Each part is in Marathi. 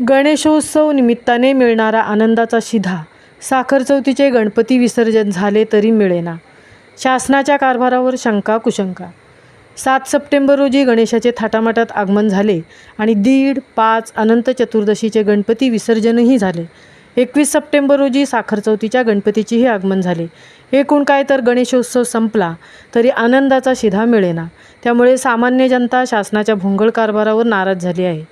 गणेशोत्सव निमित्ताने मिळणारा आनंदाचा शिधा साखर चौथीचे गणपती विसर्जन झाले तरी मिळेना. शासनाच्या कारभारावर शंका कुशंका. 7 सप्टेंबर रोजी गणेशाचे थाटामाटात आगमन झाले आणि 1.5, 5 अनंत चतुर्दशीचे गणपती विसर्जनही झाले. 21 सप्टेंबर रोजी साखर चौथीच्या गणपतीचेही आगमन झाले. एकूण काय तर गणेशोत्सव संपला तरी आनंदाचा शिधा मिळेना. त्यामुळे सामान्य जनता शासनाच्या भोंगळ कारभारावर नाराज झाली आहे.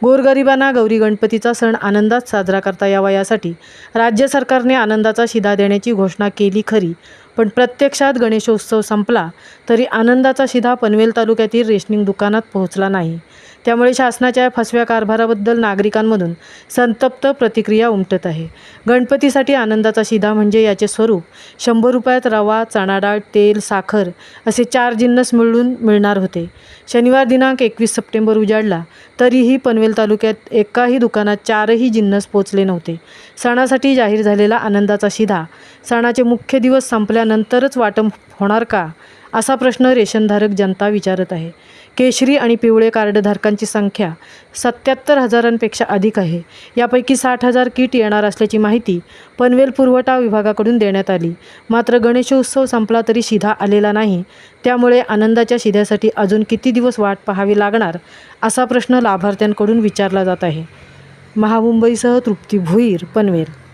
गोरगरिबांना गौरी गणपतीचा सण आनंदात साजरा करता यावा यासाठी राज्य सरकारने आनंदाचा शिधा देण्याची घोषणा केली खरी, पण प्रत्यक्षात गणेशोत्सव संपला तरी आनंदाचा शिधा पनवेल तालुक्यातील रेशनिंग दुकानात पोहोचला नाही. त्यामुळे शासनाच्या फसव्या कारभाराबद्दल नागरिकांमधून संतप्त प्रतिक्रिया उमटत आहे. गणपतीसाठी आनंदाचा शिधा म्हणजे याचे स्वरूप 100 रुपयात रवा, चणा डाळ, तेल, साखर असे 4 जिन्नस मिळून मिळणार होते. शनिवार दिनांक 21 सप्टेंबर उजाडला तरीही पनवेल तालुक्यात एकाही दुकानात 4ही जिन्नस पोचले नव्हते. सणासाठी जाहीर झालेला आनंदाचा शिधा सणाचे मुख्य दिवस संपल्यानंतरच वाटप होणार का, असा प्रश्न रेशनधारक जनता विचारत आहे. केशरी आणि पिवळे कार्डधारकांची संख्या 77,000पेक्षा अधिक आहे. यापैकी 60,000 किट येणार असल्याची माहिती पनवेल पुरवठा विभागाकडून देण्यात आली. मात्र गणेशोत्सव संपला तरी शिधा आलेला नाही. त्यामुळे आनंदाच्या शिध्यासाठी अजून किती दिवस वाट पाहावी लागणार, असा प्रश्न लाभार्थ्यांकडून विचारला जात आहे. महामुंबईसह तृप्ती भुईर, पनवेल.